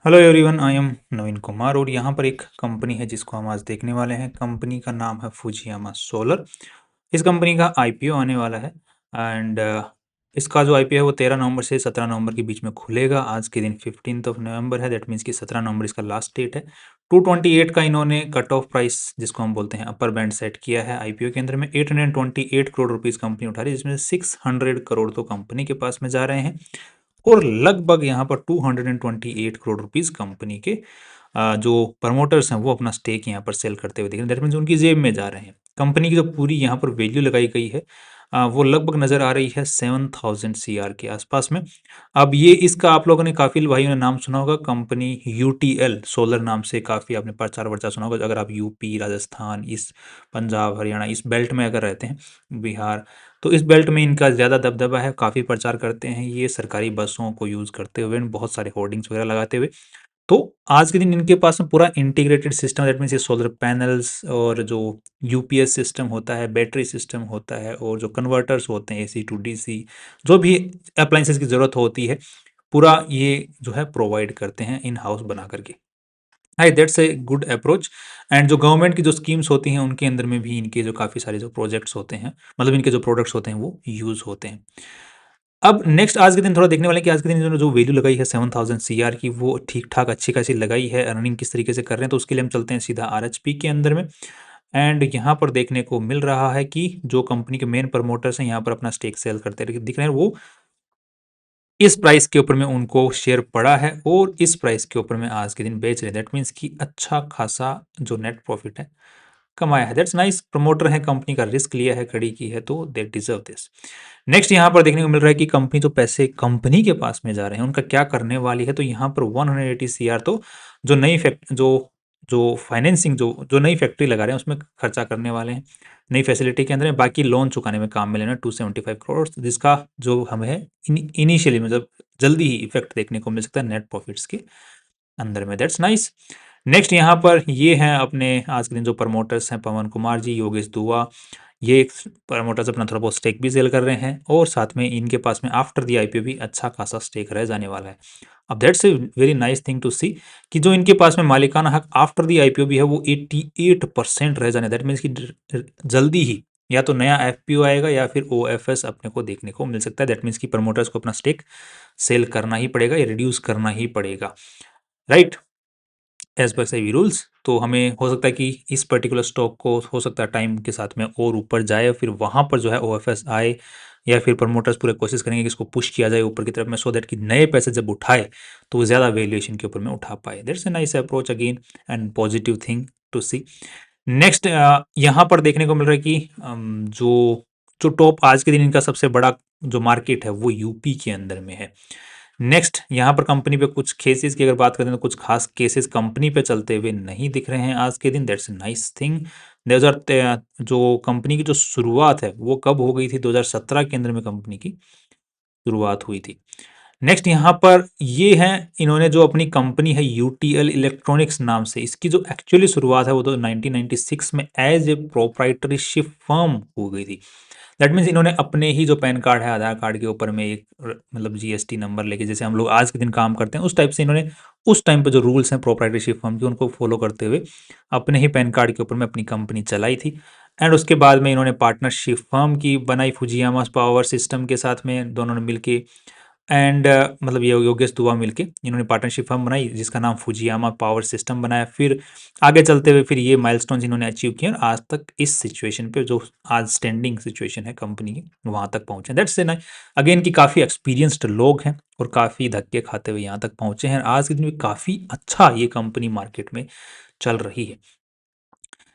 Hello everyone, I am नवीन कुमार और यहाँ पर एक कंपनी है जिसको हम आज देखने वाले हैं। कंपनी का नाम है फुजियामा सोलर। इस कंपनी का आईपीओ आने वाला है एंड इसका जो आईपीओ है वो 13 नवंबर से 17 नवंबर के बीच में खुलेगा। आज के दिन 15th ऑफ नवंबर है, दैट मीन्स कि 17 नवंबर इसका लास्ट डेट है। 228 का इन्होंने कट ऑफ प्राइस जिसको हम बोलते हैं अपर बैंड सेट किया है। आईपीओ के अंदर में 828 करोड़ रुपीज़ कंपनी उठा रही है, जिसमें 600 करोड़ तो कंपनी के पास में जा रहे हैं और लगभग यहाँ पर 228 करोड़ रुपीस कंपनी के जो प्रमोटर्स हैं वो अपना स्टेक यहाँ पर सेल करते हुए दिख रहे हैं। दैट मीन्स उनकी जेब में जा रहे हैं। कंपनी की जो पूरी यहाँ पर वैल्यू लगाई गई है वो लगभग नज़र आ रही है 7000 सीआर के आसपास में। अब ये इसका आप लोगों ने काफ़ी भाइयों ने नाम सुना होगा, कंपनी यूटीएल सोलर नाम से काफ़ी आपने प्रचार वर्चार सुना होगा। अगर आप यूपी, राजस्थान, इस पंजाब, हरियाणा इस बेल्ट में अगर रहते हैं, बिहार, तो इस बेल्ट में इनका ज़्यादा दबदबा है। काफ़ी प्रचार करते हैं ये सरकारी बसों को यूज़ करते हुए, बहुत सारे होर्डिंग्स वगैरह लगाते हुए। तो आज के दिन इनके पास में पूरा इंटीग्रेटेड सिस्टम, दैट मीन्स ये सोलर पैनल्स और जो यूपीएस सिस्टम होता है, बैटरी सिस्टम होता है और जो कन्वर्टर्स होते हैं एसी टू डीसी, जो भी अप्लाइंसेस की ज़रूरत होती है, पूरा ये जो है प्रोवाइड करते हैं इन हाउस बना करके। High that's a good approach. And जो गवर्नमेंट की जो स्कीम्स होती हैं उनके अंदर में भी इनके जो काफ़ी सारे जो प्रोजेक्ट्स होते हैं, मतलब इनके जो प्रोडक्ट्स होते हैं वो यूज़ होते हैं। अब नेक्स्ट आज के दिन थोड़ा देखने वाले हैं कि आज के दिन इन्होंने जो वैल्यू लगाई है 7000 सीआर की, वो ठीक ठाक अच्छी खासी लगाई है। अर्निंग किस तरीके से कर रहे हैं तो उसके लिए हम चलते हैं सीधा आरएचपी के अंदर में। एंड यहाँ पर देखने को मिल रहा है कि जो कंपनी के मेन प्रमोटर्स हैं यहाँ पर अपना स्टेक सेल करते दिख रहे हैं। वो इस प्राइस के ऊपर में उनको शेयर पड़ा है और इस प्राइस के ऊपर में आज के दिन बेच रहे हैं। दैट मीन्स कि अच्छा खासा जो नेट प्रॉफिट है कमाया है। That's nice. प्रमोटर है, कंपनी का रिस्क लिया है, खड़ी की है, तो दे डिजर्व दिस। नेक्स्ट यहाँ पर देखने को मिल रहा है कि कंपनी जो पैसे कंपनी के पास में जा रहे हैं उनका क्या करने वाली है। तो यहाँ पर 180 सीआर तो जो नई फैक्ट जो जो फाइनेंसिंग जो नई फैक्ट्री लगा रहे हैं उसमें खर्चा करने वाले हैं, नई फैसिलिटी के अंदर में। बाकी लोन चुकाने में काम में लेना 275 करोड़, जिसका जो हमें इनिशियली मतलब जल्दी ही इफेक्ट देखने को मिल सकता है नेट प्रॉफिट्स के अंदर में। That's nice. नेक्स्ट यहाँ पर ये हैं अपने आज के दिन जो प्रमोटर्स हैं, पवन कुमार जी, योगेश दुआ। ये एक प्रमोटर्स अपना थोड़ा बहुत स्टेक भी सेल कर रहे हैं और साथ में इनके पास में आफ्टर दी आईपीओ भी अच्छा खासा स्टेक रह जाने वाला है। अब that's a very nice thing to see कि जो इनके पास में मालिकाना हक आफ्टर दी आईपीओ भी है वो 88% रह जाने। दैट मीन्स कि जल्दी ही या तो नया एफपीओ आएगा या फिर ओएफएस अपने को देखने को मिल सकता है। दैट मीन्स कि प्रमोटर्स को अपना स्टेक सेल करना ही पड़ेगा या रिड्यूस करना ही पड़ेगा, right, as per SEBI rules. तो हमें हो सकता है कि इस पर्टिकुलर स्टॉक को हो सकता है टाइम के साथ में और ऊपर जाए, फिर वहाँ पर जो है ओएफएस आए या फिर प्रमोटर्स पूरे कोशिश करेंगे कि इसको पुश किया जाए ऊपर की तरफ में, सो दैट कि नए पैसे जब उठाए तो वो ज़्यादा वैल्यूएशन के ऊपर में उठा पाए। That's a nice approach again and positive thing to see. Next यहाँ पर देखने को मिल रहा है कि जो जो टॉप आज के दिन इनका सबसे बड़ा जो मार्केट है वो यूपी के अंदर में है। नेक्स्ट यहाँ पर कंपनी पे कुछ केसेस की अगर बात करें तो कुछ खास केसेस कंपनी पे चलते हुए नहीं दिख रहे हैं आज के दिन। That's nice thing. 2000 जो कंपनी की जो शुरुआत है वो कब हो गई थी, 2017 के अंदर में कंपनी की शुरुआत हुई थी। नेक्स्ट यहाँ पर ये है, इन्होंने जो अपनी कंपनी है यूटीएल इलेक्ट्रॉनिक्स नाम से, इसकी जो एक्चुअली शुरुआत है वो तो 1996 में एज ए प्रोप्राइटरशिप फर्म हो गई थी। दैट मीन्स इन्होंने अपने ही जो पैन कार्ड है, आधार कार्ड के ऊपर में एक मतलब जीएसटी नंबर लेके, जैसे हम लोग आज के दिन काम करते हैं उस टाइप से इन्होंने उस टाइम पे जो रूल्स हैं प्रोप्राइटरशिप फर्म के उनको फॉलो करते हुए अपने ही पैन कार्ड के ऊपर में अपनी कंपनी चलाई थी। एंड उसके बाद में इन्होंने पार्टनरशिप फर्म की बनाई फुजियामा पावर सिस्टम के साथ में, दोनों ने मिलके। एंड मतलब ये योगेश दुआ मिलके इन्होंने पार्टनरशिप फर्म बनाई जिसका नाम फुजियामा पावर सिस्टम बनाया। फिर आगे चलते हुए फिर ये माइलस्टोन्स इन्होंने अचीव किए और आज तक इस सिचुएशन पे जो आज स्टैंडिंग सिचुएशन है कंपनी की वहाँ तक पहुँचे। दैट्स ए नाइस अगेन कि काफ़ी एक्सपीरियंस्ड लोग हैं और काफ़ी धक्के खाते हुए यहाँ तक पहुँचे हैं। आज के दिन में काफ़ी अच्छा ये कंपनी मार्केट में चल रही है।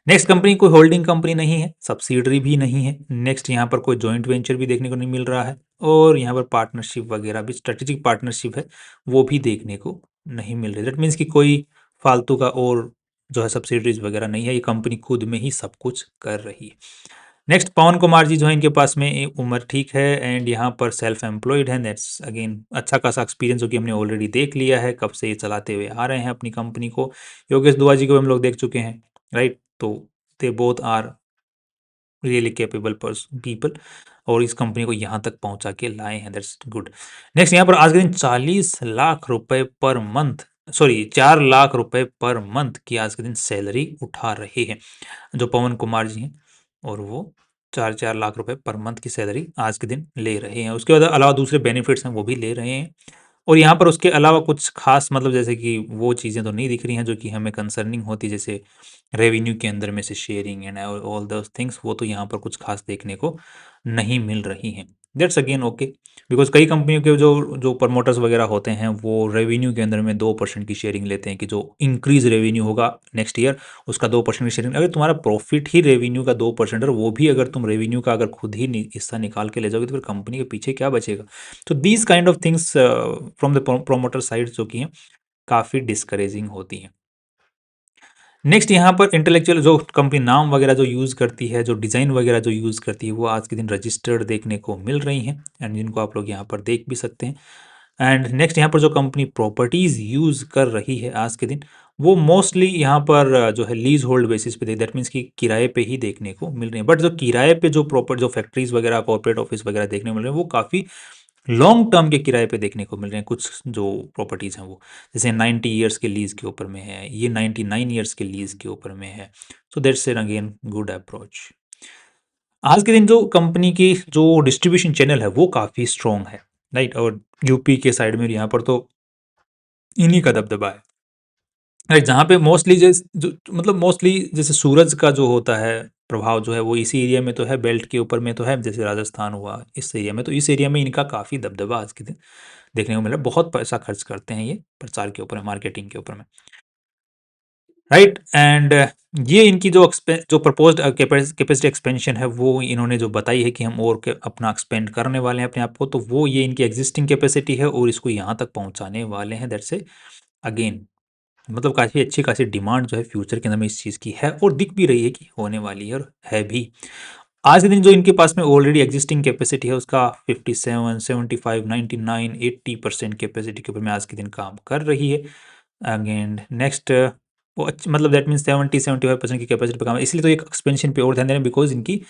नेक्स्ट कंपनी कोई होल्डिंग कंपनी नहीं है, सब्सिडरी भी नहीं है। नेक्स्ट यहाँ पर कोई जॉइंट वेंचर भी देखने को नहीं मिल रहा है और यहाँ पर पार्टनरशिप वगैरह भी, स्ट्रेटेजिक पार्टनरशिप है वो भी देखने को नहीं मिल रही। दैट मीन्स कि कोई फालतू का और जो है सब्सिडरीज वगैरह नहीं है, ये कंपनी खुद में ही सब कुछ कर रही है। नेक्स्ट पवन कुमार जी जो है, इनके पास में उम्र ठीक है एंड यहाँ पर सेल्फ एम्प्लॉयड है। दैट्स अगेन अच्छा खासा एक्सपीरियंस जो कि हमने ऑलरेडी देख लिया है, कब से ये चलाते हुए आ रहे हैं अपनी कंपनी को। योगेश दुआ जी को हम लोग देख चुके हैं, राइट। तो they both are really capable people और इस कंपनी को यहाँ तक पहुँचा के लाए हैं। That's good. नेक्स्ट यहाँ पर आज के दिन 40 लाख रुपए पर मंथ सॉरी 4 लाख रुपए पर मंथ की आज के दिन सैलरी उठा रहे हैं जो पवन कुमार जी हैं, और वो 4-4 लाख रुपए पर मंथ की सैलरी आज के दिन ले रहे हैं। उसके बाद अलावा दूसरे बेनिफिट्स हैं वो भी ले रहे हैं, और यहाँ पर उसके अलावा कुछ खास मतलब जैसे कि वो चीज़ें तो नहीं दिख रही हैं जो कि हमें कंसर्निंग होती, जैसे रेवेन्यू के अंदर में से sharing and all those things, वो तो यहाँ पर कुछ खास देखने को नहीं मिल रही हैं। दैट्स अगेन ओके, बिकॉज कई कंपनियों के जो जो प्रमोटर्स वगैरह होते हैं वो रेवेन्यू के अंदर में 2% की शेयरिंग लेते हैं, कि जो इंक्रीज रेवेन्यू होगा नेक्स्ट ईयर उसका 2% की शेयरिंग। अगर तुम्हारा प्रॉफिट ही रेवेन्यू का 2% है, वो भी अगर तुम रेवेन्यू का अगर खुद ही हिस्सा निकाल के ले जाओगे तो फिर कंपनी के पीछे क्या बचेगा। तो these kind of things from the promoter side जो कि हैं काफ़ी डिस्करेजिंग होती हैं। नेक्स्ट यहाँ पर इंटेलेक्चुअल जो कंपनी नाम वगैरह जो यूज़ करती है, जो डिज़ाइन वगैरह जो यूज़ करती है, वो आज के दिन रजिस्टर्ड देखने को मिल रही हैं, एंड जिनको आप लोग यहाँ पर देख भी सकते हैं। एंड नेक्स्ट यहाँ पर जो कंपनी प्रॉपर्टीज़ यूज़ कर रही है आज के दिन, वो मोस्टली यहाँ पर जो है लीज होल्ड बेसिस पे, दैट मीन्स कि किराए पे ही देखने को मिल रही है। बट जो किराए पे जो प्रॉपर जो फैक्ट्रीज वगैरह कॉर्पोरेट ऑफिस वगैरह देखने को मिल रहे हैं, वो काफ़ी लॉन्ग टर्म के किराए पे देखने को मिल रहे हैं। कुछ जो प्रॉपर्टीज़ हैं वो जैसे 90 ईयर्स के लीज़ के ऊपर में है, ये 99 ईयर्स के लीज़ के ऊपर में है। So that's an again good approach. आज के दिन जो कंपनी की जो डिस्ट्रीब्यूशन चैनल है वो काफ़ी स्ट्रॉन्ग है, राइट। और यूपी के साइड में यहाँ पर तो इन्हीं का दबदबा है, राइट। जहाँ पे मोस्टली जो मतलब मोस्टली जैसे सूरज का जो होता है प्रभाव जो है वो इसी एरिया में तो है, बेल्ट के ऊपर में तो है, जैसे राजस्थान हुआ इस एरिया में, तो इस एरिया में इनका काफ़ी दबदबा आज के दिन देखने को मिला। बहुत पैसा खर्च करते हैं ये प्रचार के ऊपर में, मार्केटिंग के ऊपर में, राइट। एंड ये इनकी जो प्रपोज्ड कैपेसिटी एक्सपेंशन है वो इन्होंने जो बताई है कि हम और अपना एक्सपेंड करने वाले हैं अपने आप को, तो वो ये इनकी एग्जिस्टिंग कैपेसिटी है और इसको यहाँ तक पहुँचाने वाले हैं। दैट्स ए अगेन मतलब काफ़ी अच्छी खासी डिमांड जो है फ्यूचर के अंदर में इस चीज़ की है, और दिख भी रही है कि होने वाली है, और है भी। आज के दिन जो इनके पास में ऑलरेडी एग्जिस्टिंग कैपेसिटी है उसका 57, 75, 99, 80% कैपेसिटी के ऊपर में आज के दिन काम कर रही है। अगेन नेक्स्ट वो मतलब दैट मीन्स 70-75% की कैपेसिटी पे काम है, इसलिए तो एक एक्सपेंशन पे और ध्यान दे रहे हैं, बिकॉज इनकी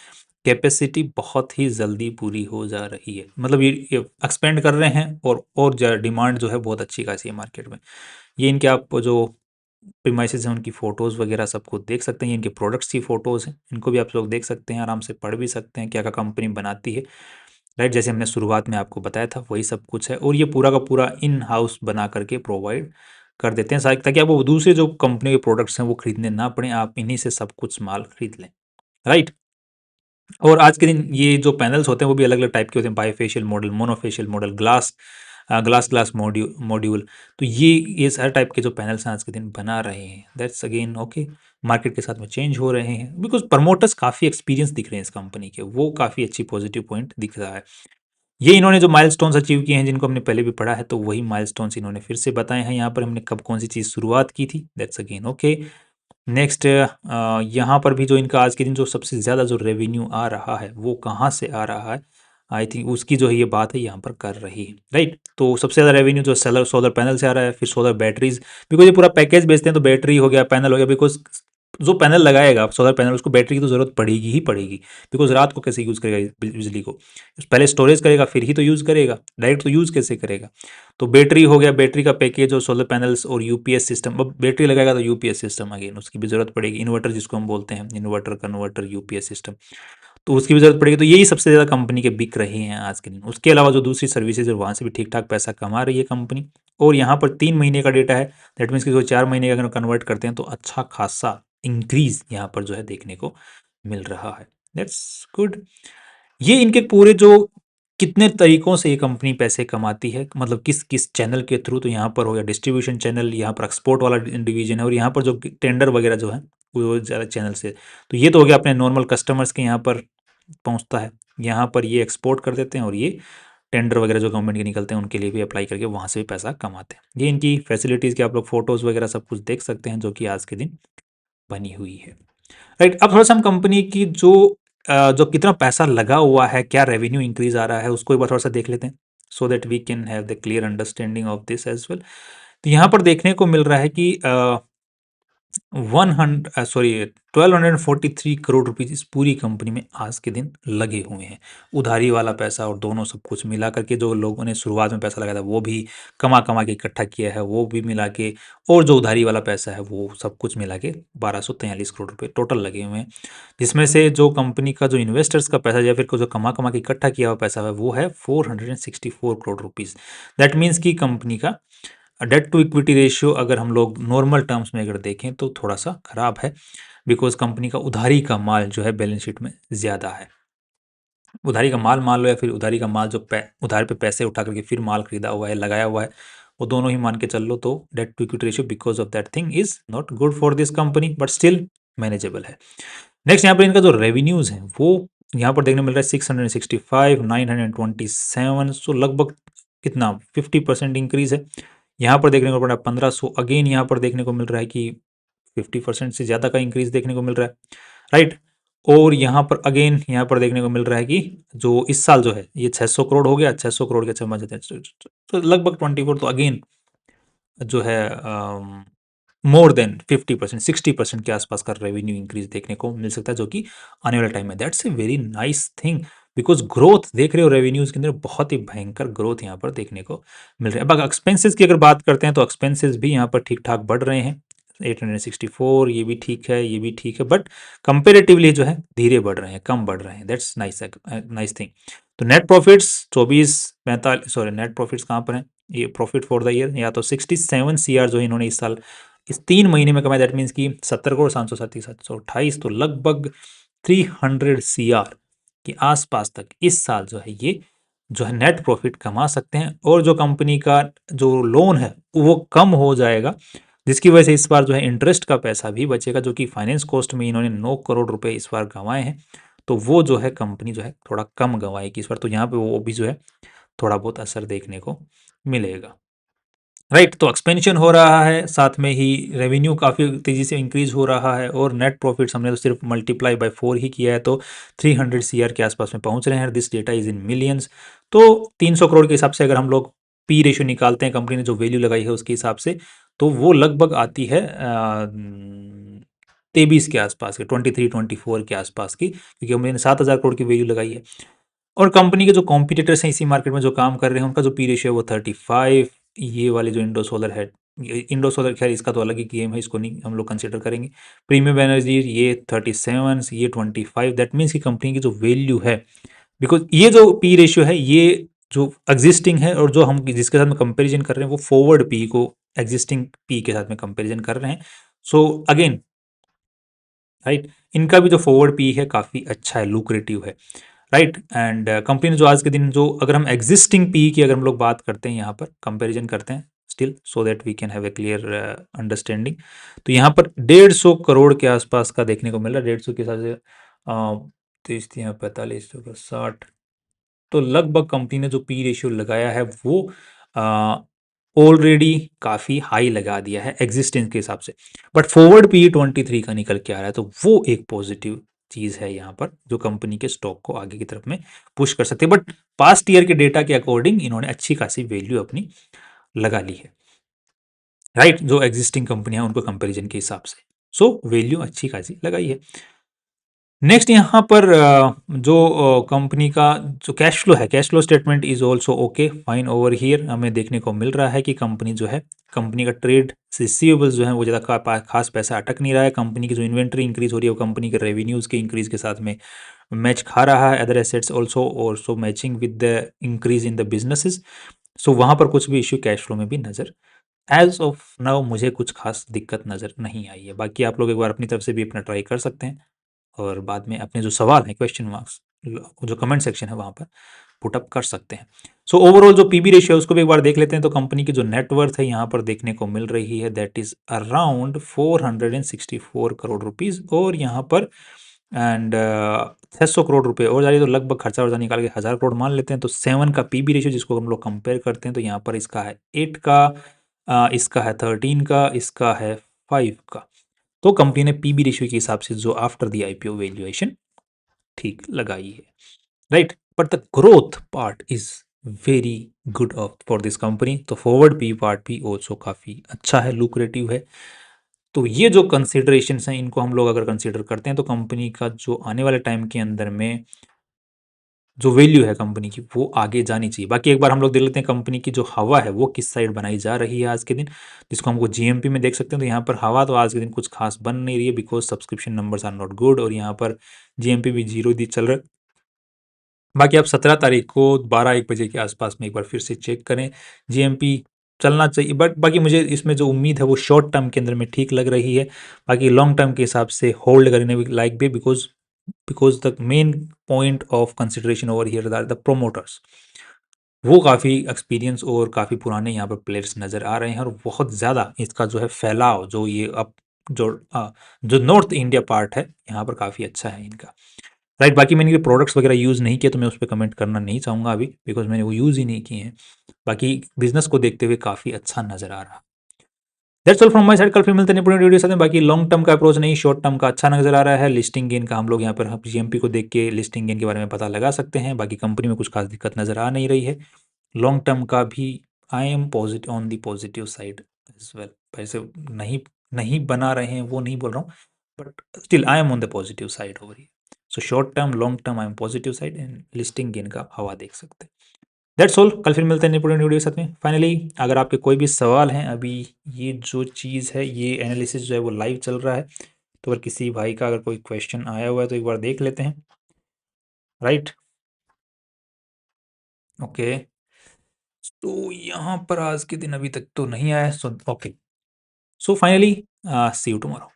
कैपेसिटी बहुत ही जल्दी पूरी हो जा रही है। मतलब ये एक्सपेंड कर रहे हैं और डिमांड जो है बहुत अच्छी खासी है मार्केट में। ये इनके आप जो प्रीमाइसेस हैं उनकी फ़ोटोज़ वगैरह सब कुछ देख सकते हैं, इनके प्रोडक्ट्स की फ़ोटोज़ हैं, इनको भी आप लोग देख सकते हैं, आराम से पढ़ भी सकते हैं क्या-क्या कंपनी बनाती है, राइट। जैसे हमने शुरुआत में आपको बताया था वही सब कुछ है, और ये पूरा का पूरा इन हाउस बना करके प्रोवाइड कर देते हैं ताकि आप वो दूसरे जो कंपनी के प्रोडक्ट्स हैं वो खरीदने ना पड़े, आप इन्हीं से सब कुछ माल खरीद लें, राइट। और आज के दिन ये जो पैनल्स होते हैं वो भी अलग-अलग टाइप के होते हैं, bifacial model, monofacial model, glass module. तो ये सारे टाइप के जो पैनल्स हैं आज के दिन बना रहे हैं, दैट्स अगेन ओके। मार्केट के साथ में चेंज हो रहे हैं बिकॉज़ प्रमोटर्स काफ़ी एक्सपीरियंस दिख रहे हैं इस कंपनी के, वो काफ़ी अच्छी पॉजिटिव पॉइंट दिख रहा है। ये इन्होंने जो माइलस्टोन्स अचीव किए हैं जिनको हमने पहले भी पढ़ा है, तो वही माइलस्टोन्स इन्होंने फिर से बताए हैं यहाँ पर, हमने कब कौन सी चीज़ शुरुआत की थी, दैट्स अगेन ओके। नेक्स्ट यहाँ पर भी जो इनका आज के दिन जो सबसे ज़्यादा जो रेवेन्यू आ रहा है वो कहाँ से आ रहा है, आई थिंक उसकी जो है ये बात है यहाँ पर कर रही है, राइट। तो सबसे ज़्यादा रेवेन्यू जो सोलर पैनल से आ रहा है, फिर सोलर बैटरीज, बिकॉज ये पूरा पैकेज बेचते हैं, तो बैटरी हो गया, पैनल हो गया, बिकॉज जो पैनल लगाएगा सोलर पैनल उसको बैटरी की तो ज़रूरत पड़ेगी ही पड़ेगी, बिकॉज रात को कैसे यूज़ करेगा बिजली को, पहले स्टोरेज करेगा फिर ही तो यूज़ करेगा, डायरेक्ट तो यूज़ कैसे करेगा। तो बैटरी हो गया, बैटरी का पैकेज और सोलर पैनल्स और यूपीएस सिस्टम, अब बैटरी लगाएगा तो यूपीएस सिस्टम अगेन उसकी भी ज़रूरत पड़ेगी, इन्वर्टर जिसको हम बोलते हैं, इन्वर्टर कन्वर्टर यूपीएस सिस्टम, तो उसकी भी ज़रूरत पड़ेगी। तो यही सबसे ज़्यादा कंपनी के बिक रहे हैं आज के दिन। उसके अलावा जो दूसरी सर्विसेज है वहाँ से भी ठीक ठाक पैसा कमा रही है कंपनी, और यहाँ पर 3 महीने का डेटा है, दैट मीन्स कि 4 महीने का अगर कन्वर्ट करते हैं तो अच्छा खासा इंक्रीज यहाँ पर जो है देखने को मिल रहा है, दैट्स गुड। ये इनके पूरे जो कितने तरीकों से ये कंपनी पैसे कमाती है, मतलब किस किस चैनल के थ्रू, तो यहाँ पर हो गया डिस्ट्रीब्यूशन चैनल, यहाँ पर एक्सपोर्ट वाला डिवीजन है, और यहाँ पर जो टेंडर वगैरह जो है वो ज़्यादा चैनल से, तो ये तो हो गया अपने नॉर्मल कस्टमर्स के यहाँ पर पहुँचता है, यहाँ पर ये एक्सपोर्ट कर देते हैं, और ये टेंडर वगैरह जो गवर्नमेंट के निकलते हैं उनके लिए भी अप्लाई करके वहाँ से भी पैसा कमाते हैं। ये इनकी फैसिलिटीज़ के आप लोग फोटोज़ वगैरह सब कुछ देख सकते हैं जो कि आज के दिन बनी हुई है, राइट। अब थोड़ा सा हम कंपनी की जो कितना पैसा लगा हुआ है, क्या रेवेन्यू इंक्रीज आ रहा है, उसको एक बार थोड़ा सा देख लेते हैं, so that we can have the clear understanding of this as well. तो यहाँ पर देखने को मिल रहा है कि 1243 करोड़ रुपीज इस पूरी कंपनी में आज के दिन लगे हुए हैं। उधारी वाला पैसा और दोनों सब कुछ मिला करके जो लोगों ने शुरुआत में पैसा लगाया था वो भी कमा कमा के इकट्ठा किया है, वो भी मिला के, और जो उधारी वाला पैसा है वो सब कुछ मिला के 1243 करोड़ रुपए टोटल लगे हुए हैं। जिसमें से जो कंपनी का जो इन्वेस्टर्स का पैसा या फिर जो कमा कमा के इकट्ठा किया हुआ पैसा है वो है 464 करोड़ रुपीज। दैट मीन्स की कंपनी का डेट टू इक्विटी रेशियो अगर हम लोग नॉर्मल टर्म्स में अगर देखें तो थोड़ा सा खराब है, बिकॉज कंपनी का उधारी का माल जो है बैलेंस शीट में ज़्यादा है। उधारी का माल मान लो या फिर उधारी का माल जो उधार पे पैसे उठा करके फिर माल खरीदा हुआ है, लगाया हुआ है, वो दोनों ही मान के चल लो तो debt to equity ratio because of that thing is not good for this company, but still manageable है। नेक्स्ट यहाँ पर इनका जो रेवेन्यूज है वो यहाँ पर देखने को मिल रहा है 665, 927, सो लगभग कितना 50% इंक्रीज है। यहाँ पर देखने को मिल रहा है 1500, अगेन यहाँ पर देखने को मिल रहा है कि 50% से ज़्यादा का इंक्रीज देखने को मिल रहा है, राइट। और यहाँ पर अगेन यहाँ पर देखने को मिल रहा है कि जो इस साल जो है ये 600 करोड़ हो गया, 600 करोड़ के समझ जाते हैं तो लगभग 24, तो अगेन जो है मोर देन 50%, 60% के आसपास का रेवेन्यू इंक्रीज देखने को मिल सकता है, जो कि आने वाले टाइम में that's a very nice thing, because growth देख रहे हो रेवेन्यूज के अंदर बहुत ही भयंकर ग्रोथ यहाँ पर देखने को मिल रहा है। अब एक्सपेंसेस की अगर बात करते हैं तो एक्सपेंसेस भी यहाँ पर ठीक ठाक बढ़ रहे हैं, 864, ये भी ठीक है, ये भी ठीक है, बट कंपेरेटिवली जो है धीरे बढ़ रहे हैं, कम बढ़ रहे हैं, दैट्स नाइस, नाइस थिंग। तो net profits 24, 45, sorry net profits कहाँ पर हैं, ये प्रॉफिट फॉर द ईयर या तो 67 CR जो इन्होंने इस साल इस 3 महीने में कमाया, दैट मीन्स की 70 करोड़ 737 728, तो लगभग 300 CR के आसपास तक इस साल जो है ये जो है नेट प्रॉफिट कमा सकते हैं। और जो कंपनी का जो लोन है वो कम हो जाएगा, जिसकी वजह से इस बार जो है इंटरेस्ट का पैसा भी बचेगा, जो कि फाइनेंस कॉस्ट में इन्होंने 9 करोड़ रुपए इस बार गंवाए हैं, तो वो जो है कंपनी जो है थोड़ा कम गंवाएगी इस बार, तो यहाँ पे वो भी जो है थोड़ा बहुत असर देखने को मिलेगा, राइट। तो एक्सपेंशन हो रहा है, साथ में ही रेवेन्यू काफ़ी तेज़ी से इंक्रीज हो रहा है, और नेट प्रॉफिट्स हमने तो सिर्फ मल्टीप्लाई बाय 4 ही किया है, तो 300 CR के आसपास में पहुंच रहे हैं। This data is in millions, तो 300 करोड़ के हिसाब से अगर हम लोग पी रेशियो निकालते हैं कंपनी ने जो वैल्यू लगाई है उसके हिसाब से, तो वो लगभग आती है 23 के आसपास की, 23-24 के आसपास की, क्योंकि हमने 7,000 करोड़ की वैल्यू लगाई है। और कंपनी के जो कॉम्पिटिटर्स हैं इसी मार्केट में जो काम कर रहे हैं उनका जो पी रेशियो है वो 35, ये वाले जो इंडो सोलर है, इंडो सोलर खैर इसका तो अलग ही गेम है, इसको नहीं हम लोग कंसिडर करेंगे। प्रीमियम एनर्जी ये 37, ये 25, दैट मीन्स की कंपनी की जो वैल्यू है, बिकॉज ये जो पी रेशियो है ये जो एग्जिस्टिंग है और जो हम जिसके साथ में कंपेरिजन कर रहे हैं वो फॉरवर्ड पी को एग्जिस्टिंग पी के साथ में कंपेरिजन कर रहे हैं। सो अगेन राइट, इनका भी जो फॉरवर्ड पी है काफ़ी अच्छा है, लुक्रेटिव है, राइट। एंड कंपनी ने जो आज के दिन जो अगर हम एग्जिस्टिंग पी की अगर हम लोग बात करते हैं यहाँ पर कंपैरिजन करते हैं still, so that we can have a clear understanding, तो यहाँ पर 150 करोड़ के आसपास का देखने को मिल रहा है, 150 के हिसाब से 30, 45, 60, तो लगभग कंपनी ने जो पी रेशियो लगाया है वो ऑलरेडी काफ़ी हाई लगा दिया है एग्जिस्टेंस के हिसाब से, बट फॉरवर्ड पी 23 का निकल के आ रहा है, तो वो एक पॉजिटिव चीज़ है यहाँ पर जो कंपनी के स्टॉक को आगे की तरफ में पुश कर सकते हैं। बट पास्ट ईयर के डेटा के अकॉर्डिंग इन्होंने अच्छी खासी वैल्यू अपनी लगा ली है, राइट, जो एग्जिस्टिंग कंपनी है उनको कंपैरिजन के हिसाब से, सो वैल्यू अच्छी खासी लगाई है। नेक्स्ट यहाँ पर जो कंपनी का जो कैश फ्लो है, cash flow statement is also okay fine over here, हमें देखने को मिल रहा है कि कंपनी जो है कंपनी का ट्रेड रिसीवेबल्स जो है वो ज़्यादा खास पैसा अटक नहीं रहा है, कंपनी की जो इन्वेंट्री इंक्रीज हो रही है वो कंपनी के रेवेन्यूज़ के इंक्रीज के साथ में मैच खा रहा है, other assets also matching with the increase in the businesses, so वहाँ पर कुछ भी इश्यू कैश फ्लो में भी नज़र एज ऑफ नाउ मुझे कुछ खास दिक्कत नज़र नहीं आई है। बाकी आप लोग एक बार अपनी तरफ से भी अपना ट्राई कर सकते हैं, और बाद में अपने जो सवाल हैं क्वेश्चन मार्क्स जो कमेंट सेक्शन है वहाँ पर पुटअप कर सकते हैं। सो ओवरऑल जो पीबी रेशियो है उसको भी एक बार देख लेते हैं, तो कंपनी की जो नेटवर्थ है यहाँ पर देखने को मिल रही है that is around 464 crore rupees, और यहाँ पर एंड 600 करोड़ रुपए और जा रही है, तो लगभग खर्चा वर्चा निकाल के 1000 करोड़ मान लेते हैं, तो 7 का पीबी रेशियो जिसको हम लोग कंपेयर करते हैं तो यहाँ पर इसका है 8 का, इसका है 13 का, इसका है 5 का, तो कंपनी ने पीबी रेशियो के हिसाब से जो आफ्टर द आईपीओ वैल्यूएशन ठीक लगाई है, right. But the growth part is very good of for this company, तो फॉरवर्ड पी पार्ट भी ऑल्सो काफ़ी अच्छा है, लुक्रेटिव है, तो ये जो कंसिडरेशंस हैं इनको हम लोग अगर कंसिडर करते हैं तो कंपनी का जो आने वाले टाइम के अंदर में जो वैल्यू है कंपनी की वो आगे जानी चाहिए। बाकी एक बार हम लोग देख लेते हैं कंपनी की जो हवा है वो किस साइड बनाई जा रही है आज के दिन, जिसको हमको जीएमपी में देख सकते हैं। तो यहाँ पर हवा तो आज के दिन कुछ खास बन नहीं रही है because subscription numbers are not good, और यहाँ पर जीएमपी भी जीरो दी चल रहा है। बाकी आप 17 तारीख को 12-1 बजे के आसपास में एक बार फिर से चेक करें, जीएमपी चलना चाहिए। बट बाकी मुझे इसमें जो उम्मीद है वो शॉर्ट टर्म के अंदर में ठीक लग रही है। बाकी लॉन्ग टर्म के हिसाब से होल्ड करने भी लाइक भी, because the main point of consideration over here are the promoters. वो काफ़ी एक्सपीरियंस और काफ़ी पुराने यहाँ पर प्लेयर्स नज़र आ रहे हैं, और बहुत ज़्यादा इसका जो है फैलाव जो ये अब जो जो नॉर्थ इंडिया पार्ट है यहाँ पर काफ़ी अच्छा है इनका। राइट, बाकी मैंने ये प्रोडक्ट्स वगैरह यूज़ नहीं किए तो मैं उस पर कमेंट करना नहीं चाहूँगा अभी, बिकॉज मैंने वो यूज़ ही नहीं किए हैं। बाकी बिजनेस को देखते हुए काफ़ी अच्छा नज़र आ रहा। That's all from my side. कल फिर मिलते हैं नए वीडियो साथ में। बाकी लॉन्ग टर्म का अप्रोच नहीं, शॉर्ट टर्म का अच्छा नजर आ रहा है। लिस्टिंग गेन का हम लोग यहाँ पर जीएमपी को देख के लिस्टिंग गेन के बारे में पता लगा सकते हैं। बाकी कंपनी में कुछ खास दिक्कत नजर आ नहीं रही है। लॉन्ग टर्म का भी I am positive on the positive side as well. वैसे नहीं नहीं बना रहे हैं वो नहीं बोल रहा हूँ, but still I am on the positive side हो रही है। So short term long term I am positive side, and listing gain का हवा देख सकते हैं। That's all. कल फिर मिलते हैं इंपॉर्टेंट वीडियो के साथ में। फाइनली अगर आपके कोई भी सवाल हैं, अभी ये जो चीज़ है ये एनालिसिस जो है वो लाइव चल रहा है, तो अगर किसी भाई का अगर कोई क्वेश्चन आया हुआ है तो एक बार देख लेते हैं। Right, okay. तो यहाँ पर आज के दिन अभी तक तो नहीं आया, so okay. So finally see you tomorrow.